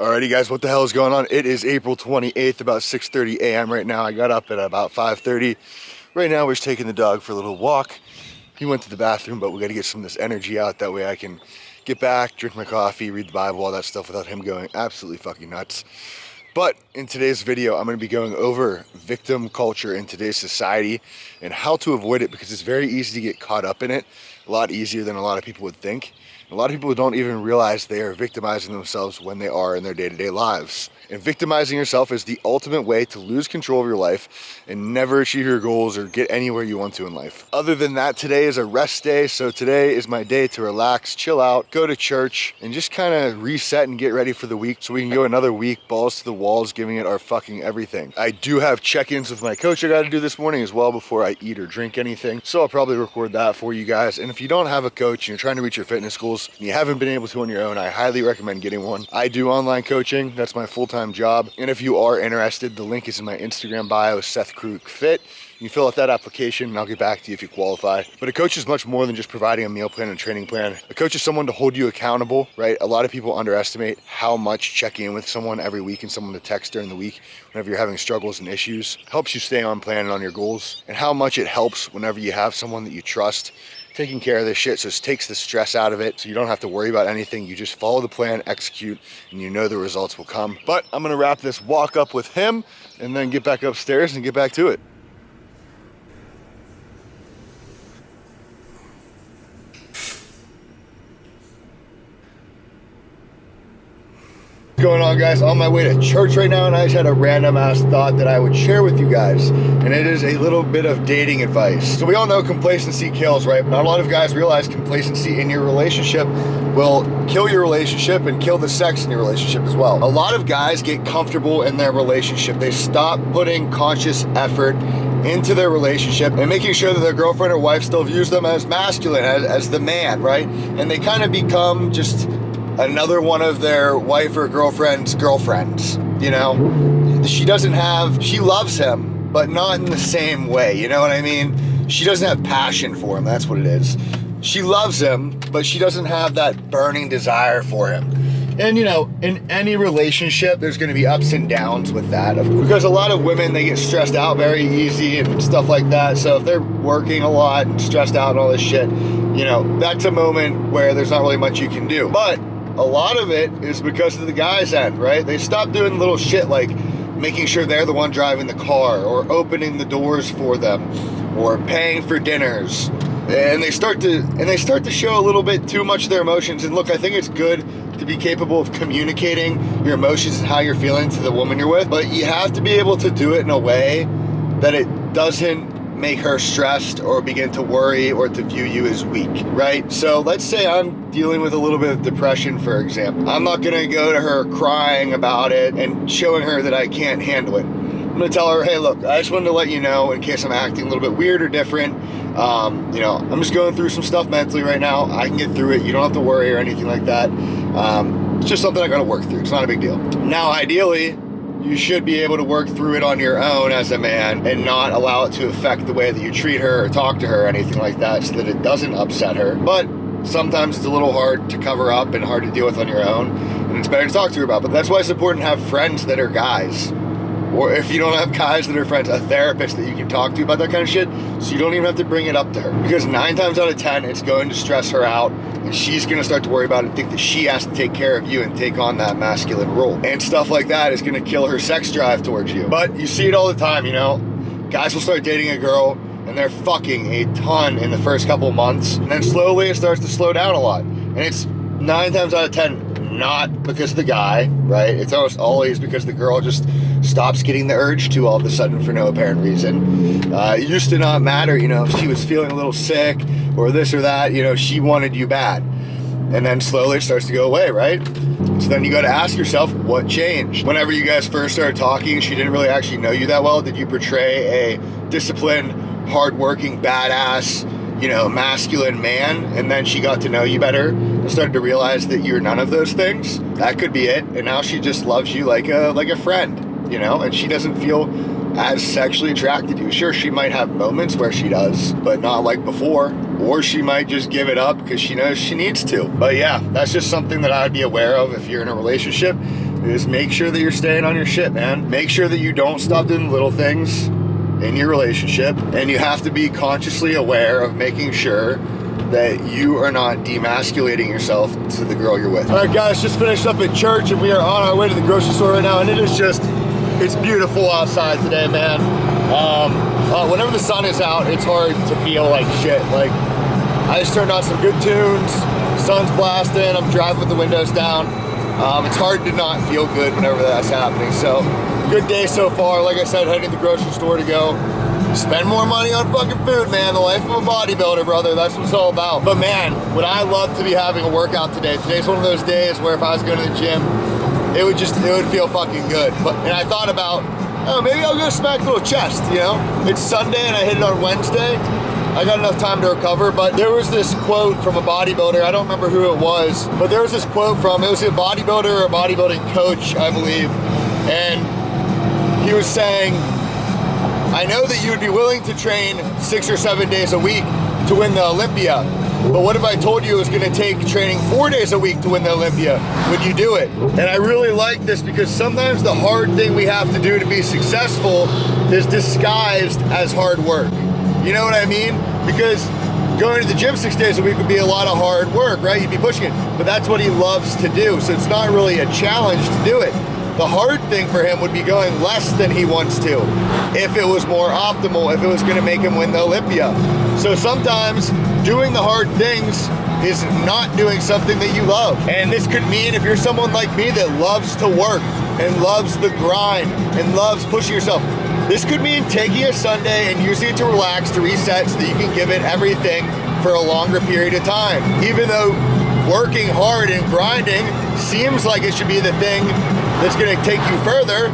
Alrighty guys, what the hell is going on? It is April 28th, about 6:30 a.m. right now. I got up at about 5:30. Right now we're just taking the dog for a little walk. He went to the bathroom, but we got to get some of this energy out. That way I can get back, drink my coffee, read the Bible, all that stuff without him going absolutely fucking nuts. But in today's video, I'm going to be going over victim culture in today's society and how to avoid it, because it's very easy to get caught up in it, a lot easier than a lot of people would think. A lot of people don't even realize they are victimizing themselves when they are in their day-to-day lives. And victimizing yourself is the ultimate way to lose control of your life and never achieve your goals or get anywhere you want to in life. Other than that, today is a rest day. So today is my day to relax, chill out, go to church, and just kind of reset and get ready for the week so we can go another week, balls to the walls, giving it our fucking everything. I do have check-ins with my coach I got to do this morning as well before I eat or drink anything. So I'll probably record that for you guys. And if you don't have a coach and you're trying to reach your fitness goals and you haven't been able to on your own, I highly recommend getting one. I do online coaching. That's my full-time job. And if you are interested, the link is in my Instagram bio, Seth Krug Fit. You fill out that application and I'll get back to you if you qualify. But a coach is much more than just providing a meal plan and training plan. A coach is someone to hold you accountable, right? A lot of people underestimate how much checking in with someone every week and someone to text during the week whenever you're having struggles and issues helps you stay on plan and on your goals, and how much it helps whenever you have someone that you trust taking care of this shit. So it takes the stress out of it, so you don't have to worry about anything. You just follow the plan, execute, and you know the results will come. But I'm gonna wrap this walk up with him and then get back upstairs and get back to it. Going on, guys? On my way to church right now, and I just had a random ass thought that I would share with you guys, and it is a little bit of dating advice. So we all know complacency kills, right? Not a lot of guys realize complacency in your relationship will kill your relationship and kill the sex in your relationship as well. A lot of guys get comfortable in their relationship. They stop putting conscious effort into their relationship and making sure that their girlfriend or wife still views them as masculine, as the man, right? And they kind of become just another one of their wife or girlfriend's girlfriends, you know? She loves him, but not in the same way, you know what I mean? She doesn't have passion for him, that's what it is. She loves him, but she doesn't have that burning desire for him. And you know, in any relationship, there's gonna be ups and downs with that. Because a lot of women, they get stressed out very easy and stuff like that. So if they're working a lot and stressed out and all this shit, you know, that's a moment where there's not really much you can do. But a lot of it is because of the guy's end, right? They stop doing little shit like making sure they're the one driving the car or opening the doors for them or paying for dinners. And they start to show a little bit too much of their emotions. And look, I think it's good to be capable of communicating your emotions and how you're feeling to the woman you're with, but you have to be able to do it in a way that it doesn't make her stressed or begin to worry or to view you as weak, right? So let's say I'm dealing with a little bit of depression, for example. I'm not gonna go to her crying about it and showing her that I can't handle it. I'm gonna tell her, hey, look, I just wanted to let you know in case I'm acting a little bit weird or different. You know, I'm just going through some stuff mentally right now. I can get through it. You don't have to worry or anything like that. It's just something I gotta work through. It's not a big deal. Now, ideally, you should be able to work through it on your own as a man and not allow it to affect the way that you treat her or talk to her or anything like that, so that it doesn't upset her. But sometimes it's a little hard to cover up and hard to deal with on your own, and it's better to talk to her about. But that's why it's important to have friends that are guys. Or if you don't have guys that are friends, a therapist that you can talk to about that kind of shit, so you don't even have to bring it up to her. Because 9 times out of 10, it's going to stress her out, and she's gonna start to worry about it and think that she has to take care of you and take on that masculine role. And stuff like that is gonna kill her sex drive towards you. But you see it all the time, you know? Guys will start dating a girl, and they're fucking a ton in the first couple months, and then slowly it starts to slow down a lot. And it's 9 times out of 10, not because of the guy, right? It's almost always because the girl just stops getting the urge to all of a sudden for no apparent reason. It used to not matter, you know, if she was feeling a little sick or this or that, you know, she wanted you bad. And then slowly it starts to go away, right? So then you got to ask yourself, what changed? Whenever you guys first started talking, she didn't really actually know you that well. Did you portray a disciplined, hardworking, badass, you know, masculine man, and then she got to know you better and started to realize that you're none of those things? That could be it. And now she just loves you like a friend, you know, and she doesn't feel as sexually attracted to you. Sure, she might have moments where she does, but not like before. Or she might just give it up because she knows she needs to. But yeah, that's just something that I'd be aware of if you're in a relationship. is make sure that you're staying on your shit, man. Make sure that you don't stop doing little things in your relationship, and you have to be consciously aware of making sure that you are not demasculating yourself to the girl you're with. All right, guys, just finished up at church, and we are on our way to the grocery store right now, and it's beautiful outside today, man. Whenever the sun is out, it's hard to feel like shit. Like, I just turned on some good tunes, sun's blasting, I'm driving with the windows down. It's hard to not feel good whenever that's happening. So, good day so far. Like I said, heading to the grocery store to go spend more money on fucking food, man. The life of a bodybuilder, brother. That's what it's all about. But man, would I love to be having a workout today. Today's one of those days where if I was going to the gym, it would feel fucking good. And I thought about, oh, maybe I'll go smack a little chest, you know? It's Sunday and I hit it on Wednesday. I got enough time to recover, but there was this quote from a bodybuilder. I don't remember who it was, but there was this quote it was a bodybuilder or a bodybuilding coach, I believe. And he was saying, I know that you would be willing to train 6 or 7 days a week to win the Olympia, but what if I told you it was gonna take training 4 days a week to win the Olympia? Would you do it? And I really like this because sometimes the hard thing we have to do to be successful is disguised as hard work. You know what I mean? Because going to the gym 6 days a week would be a lot of hard work, right? You'd be pushing it, but that's what he loves to do. So it's not really a challenge to do it. The hard thing for him would be going less than he wants to, if it was more optimal, if it was gonna make him win the Olympia. So sometimes doing the hard things is not doing something that you love. And this could mean if you're someone like me that loves to work and loves the grind and loves pushing yourself, this could mean taking a Sunday and using it to relax, to reset, so that you can give it everything for a longer period of time. Even though working hard and grinding seems like it should be the thing that's gonna take you further,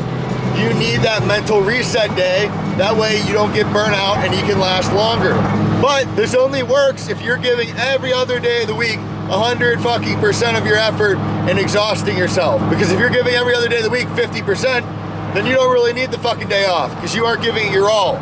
you need that mental reset day. That way you don't get burnt out and you can last longer. But this only works if you're giving every other day of the week 100% of your effort and exhausting yourself. Because if you're giving every other day of the week 50%, then you don't really need the fucking day off because you aren't giving it your all.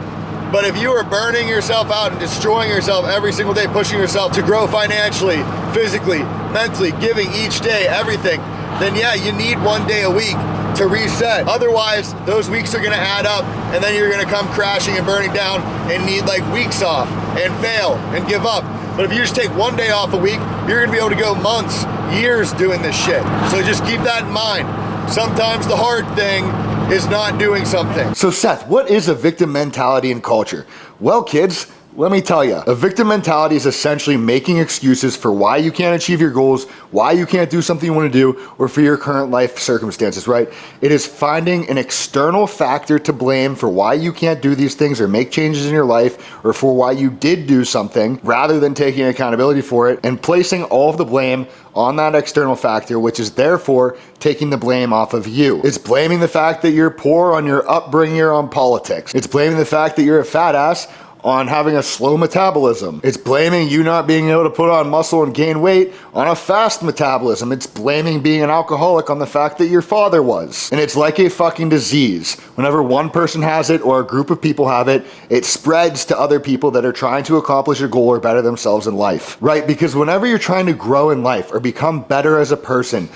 But if you are burning yourself out and destroying yourself every single day, pushing yourself to grow financially, physically, mentally, giving each day everything, then yeah, you need 1 day a week to reset. Otherwise, those weeks are gonna add up and then you're gonna come crashing and burning down and need like weeks off and fail and give up. But if you just take 1 day off a week, you're gonna be able to go months, years doing this shit. So just keep that in mind. Sometimes the hard thing is not doing something. So Seth, what is a victim mentality in culture? Well, kids, let me tell you, a victim mentality is essentially making excuses for why you can't achieve your goals, why you can't do something you want to do, or for your current life circumstances, right? It is finding an external factor to blame for why you can't do these things or make changes in your life, or for why you did do something, rather than taking accountability for it and placing all of the blame on that external factor, which is therefore taking the blame off of you. It's blaming the fact that you're poor on your upbringing or on politics. It's blaming the fact that you're a fat ass on having a slow metabolism. It's blaming you not being able to put on muscle and gain weight on a fast metabolism. It's blaming being an alcoholic on the fact that your father was. And it's like a fucking disease. Whenever one person has it or a group of people have it, it spreads to other people that are trying to accomplish a goal or better themselves in life, right? Because whenever you're trying to grow in life or become better as a person,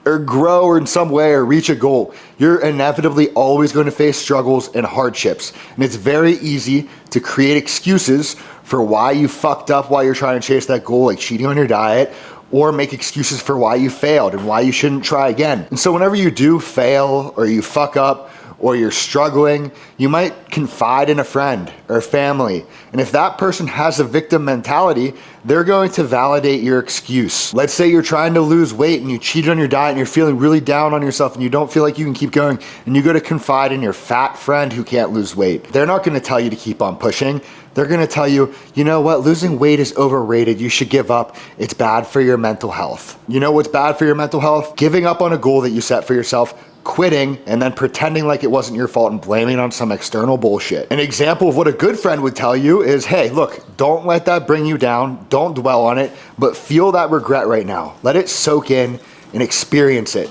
or grow or in some way or reach a goal, you're inevitably always going to face struggles and hardships. And it's very easy to create excuses for why you fucked up while you're trying to chase that goal, like cheating on your diet, or make excuses for why you failed and why you shouldn't try again. And so whenever you do fail or you fuck up, or you're struggling, you might confide in a friend or family. And if that person has a victim mentality, they're going to validate your excuse. Let's say you're trying to lose weight and you cheated on your diet and you're feeling really down on yourself and you don't feel like you can keep going, and you go to confide in your fat friend who can't lose weight. They're not gonna tell you to keep on pushing. They're gonna tell you, you know what, losing weight is overrated, you should give up, it's bad for your mental health. You know what's bad for your mental health? Giving up on a goal that you set for yourself, quitting, and then pretending like it wasn't your fault and blaming it on some external bullshit. An example of what a good friend would tell you is, hey, look, don't let that bring you down, don't dwell on it, but feel that regret right now. Let it soak in and experience it.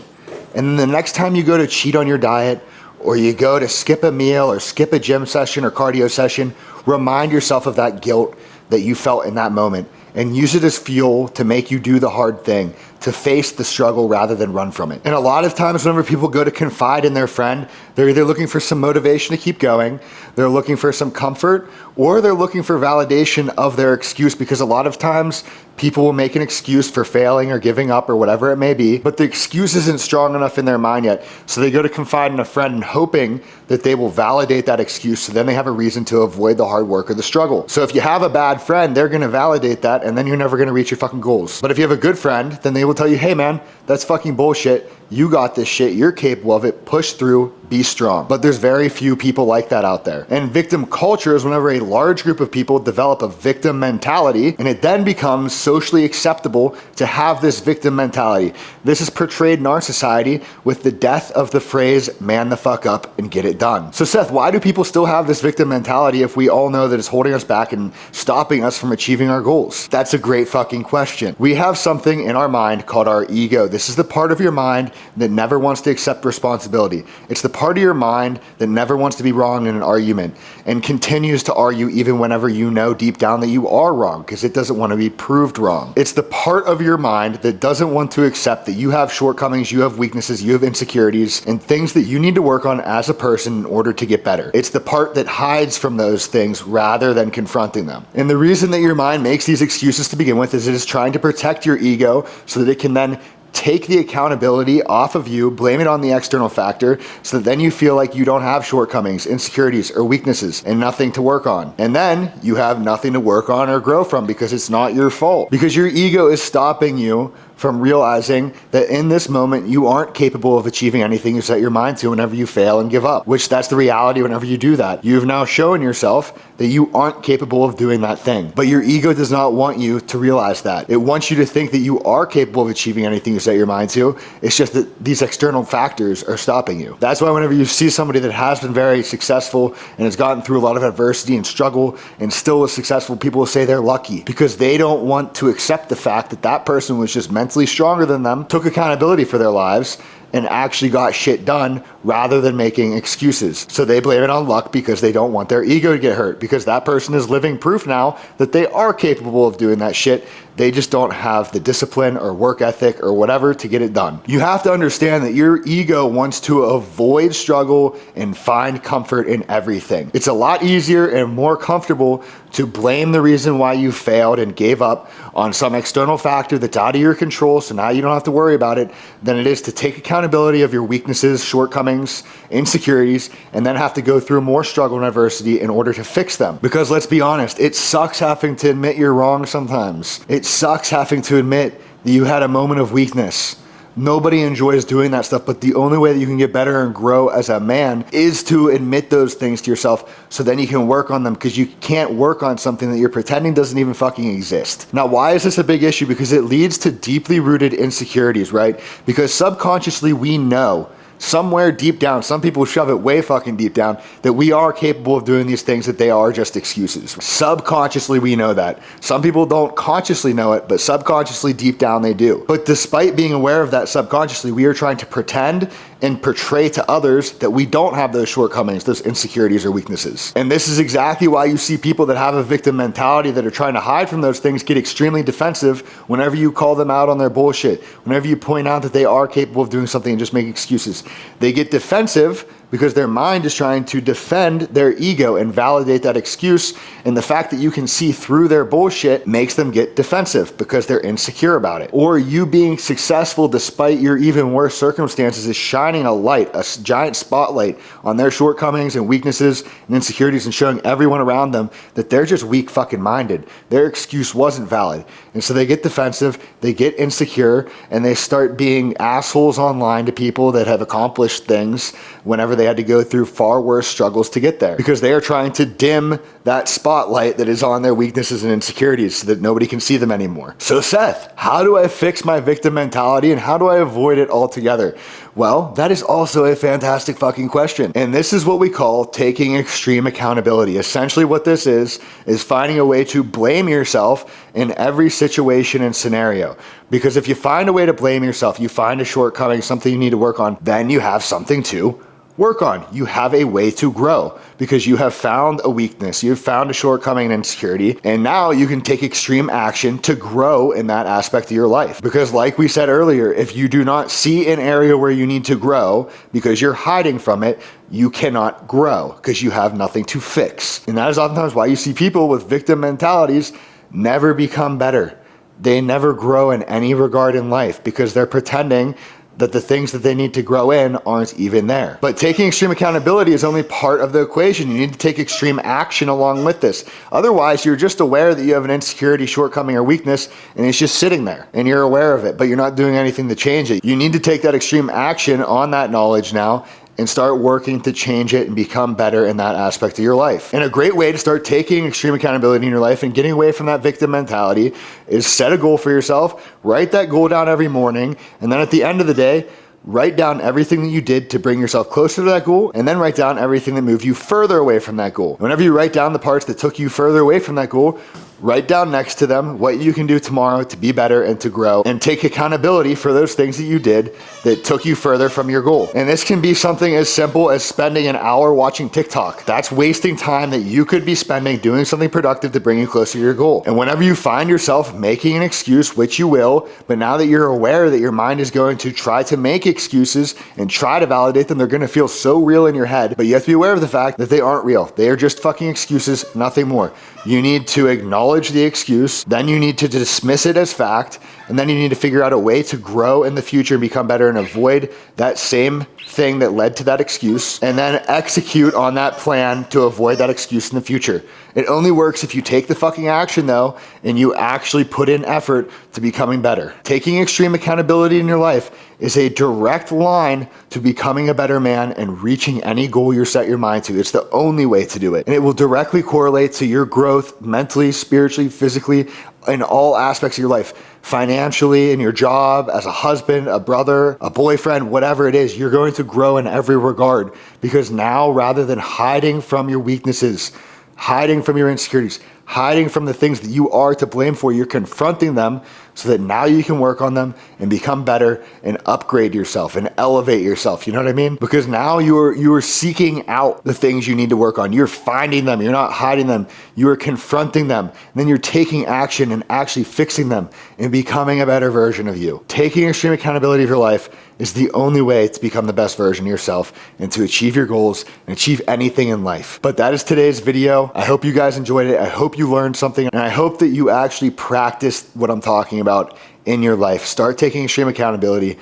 And then the next time you go to cheat on your diet, or you go to skip a meal or skip a gym session or cardio session, remind yourself of that guilt that you felt in that moment and use it as fuel to make you do the hard thing, to face the struggle rather than run from it. And a lot of times whenever people go to confide in their friend, they're either looking for some motivation to keep going, they're looking for some comfort, or they're looking for validation of their excuse, because a lot of times people will make an excuse for failing or giving up or whatever it may be, but the excuse isn't strong enough in their mind yet. So they go to confide in a friend and hoping that they will validate that excuse, so then they have a reason to avoid the hard work or the struggle. So if you have a bad friend, they're gonna validate that, and then you're never gonna reach your fucking goals. But if you have a good friend, then they will tell you, hey man, that's fucking bullshit. You got this shit, you're capable of it, push through, be strong. But there's very few people like that out there. And victim culture is whenever a large group of people develop a victim mentality, and it then becomes socially acceptable to have this victim mentality. This is portrayed in our society with the death of the phrase, man the fuck up and get it done. So Seth, why do people still have this victim mentality if we all know that it's holding us back and stopping us from achieving our goals? That's a great fucking question. We have something in our mind called our ego. This is the part of your mind that never wants to accept responsibility. It's the part of your mind that never wants to be wrong in an argument and continues to argue even whenever you know deep down that you are wrong, because it doesn't want to be proved wrong. It's the part of your mind that doesn't want to accept that you have shortcomings, you have weaknesses, you have insecurities, and things that you need to work on as a person in order to get better. It's the part that hides from those things rather than confronting them. And the reason that your mind makes these excuses to begin with is it is trying to protect your ego so that it can then take the accountability off of you, blame it on the external factor, so that then you feel like you don't have shortcomings, insecurities, or weaknesses, and nothing to work on. And then you have nothing to work on or grow from because it's not your fault. Because your ego is stopping you from realizing that in this moment you aren't capable of achieving anything you set your mind to whenever you fail and give up, which that's the reality whenever you do that. You've now shown yourself that you aren't capable of doing that thing. But your ego does not want you to realize that. It wants you to think that you are capable of achieving anything you set your mind to. It's just that these external factors are stopping you. That's why whenever you see somebody that has been very successful and has gotten through a lot of adversity and struggle and still is successful, people will say they're lucky because they don't want to accept the fact that that person was just mentally stronger than them, took accountability for their lives, and actually got shit done rather than making excuses. So they blame it on luck because they don't want their ego to get hurt, because that person is living proof now that they are capable of doing that shit. They just don't have the discipline or work ethic or whatever to get it done. You have to understand that your ego wants to avoid struggle and find comfort in everything. It's a lot easier and more comfortable to blame the reason why you failed and gave up on some external factor that's out of your control, so now you don't have to worry about it, than it is to take accountability of your weaknesses, shortcomings, insecurities, and then have to go through more struggle and adversity in order to fix them. Because let's be honest, it sucks having to admit you're wrong sometimes. It sucks having to admit that you had a moment of weakness. Nobody enjoys doing that stuff, but the only way that you can get better and grow as a man is to admit those things to yourself, so then you can work on them, because you can't work on something that you're pretending doesn't even fucking exist. Now, why is this a big issue? Because it leads to deeply rooted insecurities, right? Because subconsciously we know somewhere deep down, some people shove it way fucking deep down, that we are capable of doing these things, that they are just excuses. Subconsciously we know that. Some people don't consciously know it, but subconsciously deep down they do. But despite being aware of that subconsciously, we are trying to pretend and portray to others that we don't have those shortcomings, those insecurities or weaknesses. And this is exactly why you see people that have a victim mentality that are trying to hide from those things get extremely defensive whenever you call them out on their bullshit, whenever you point out that they are capable of doing something and just make excuses. They get defensive because their mind is trying to defend their ego and validate that excuse, and the fact that you can see through their bullshit makes them get defensive because they're insecure about it. Or you being successful despite your even worse circumstances is shining a light, a giant spotlight on their shortcomings and weaknesses and insecurities, and showing everyone around them that they're just weak fucking minded. Their excuse wasn't valid. And so they get defensive, they get insecure, and they start being assholes online to people that have accomplished things whenever they had to go through far worse struggles to get there, because they are trying to dim that spotlight that is on their weaknesses and insecurities so that nobody can see them anymore. So Seth, how do I fix my victim mentality and how do I avoid it altogether? Well, that is also a fantastic fucking question. And this is what we call taking extreme accountability. Essentially what this is finding a way to blame yourself in every situation and scenario. Because if you find a way to blame yourself, you find a shortcoming, something you need to work on, then you have something to work on. You have a way to grow because you have found a weakness, you've found a shortcoming and insecurity, and now you can take extreme action to grow in that aspect of your life. Because like we said earlier, if you do not see an area where you need to grow because you're hiding from it, you cannot grow because you have nothing to fix. And that is oftentimes why you see people with victim mentalities never become better. They never grow in any regard in life because they're pretending that the things that they need to grow in aren't even there. But taking extreme accountability is only part of the equation. You need to take extreme action along with this. Otherwise, you're just aware that you have an insecurity, shortcoming, or weakness, and it's just sitting there, and you're aware of it, but you're not doing anything to change it. You need to take that extreme action on that knowledge now and start working to change it and become better in that aspect of your life. And a great way to start taking extreme accountability in your life and getting away from that victim mentality is set a goal for yourself, write that goal down every morning, and then at the end of the day, write down everything that you did to bring yourself closer to that goal, and then write down everything that moved you further away from that goal. Whenever you write down the parts that took you further away from that goal, write down next to them what you can do tomorrow to be better and to grow, and take accountability for those things that you did that took you further from your goal. And this can be something as simple as spending an hour watching TikTok. That's wasting time that you could be spending doing something productive to bring you closer to your goal. And whenever you find yourself making an excuse, which you will, but now that you're aware that your mind is going to try to make excuses and try to validate them, they're going to feel so real in your head, but you have to be aware of the fact that they aren't real. They are just fucking excuses, nothing more. You need to acknowledge the excuse, then you need to dismiss it as fact, and then you need to figure out a way to grow in the future and become better and avoid that same thing that led to that excuse, and then execute on that plan to avoid that excuse in the future. It only works if you take the fucking action though, and you actually put in effort to becoming better. Taking extreme accountability in your life is a direct line to becoming a better man and reaching any goal you're set your mind to. It's the only way to do it. And it will directly correlate to your growth mentally, spiritually, physically, in all aspects of your life. Financially, in your job, as a husband, a brother, a boyfriend, whatever it is, you're going to grow in every regard. Because now, rather than hiding from your weaknesses, hiding from your insecurities, hiding from the things that you are to blame for, you're confronting them so that now you can work on them and become better and upgrade yourself and elevate yourself. You know what I mean? Because now you are seeking out the things you need to work on. You're finding them. You're not hiding them. You are confronting them. And then you're taking action and actually fixing them and becoming a better version of you. Taking extreme accountability of your life is the only way to become the best version of yourself and to achieve your goals and achieve anything in life. But that is today's video. I hope you guys enjoyed it. I hope you learned something, and I hope that you actually practiced what I'm talking about in your life. Start taking extreme accountability,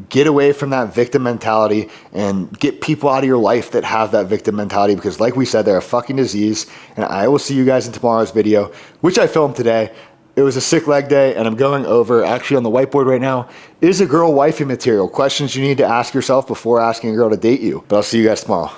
get away from that victim mentality, and get people out of your life that have that victim mentality, because like we said, they're a fucking disease. And I will see you guys in tomorrow's video, which I filmed today. It was a sick leg day, and I'm going over, actually on the whiteboard right now, is a girl wifey material, questions you need to ask yourself before asking a girl to date you. But I'll see you guys tomorrow.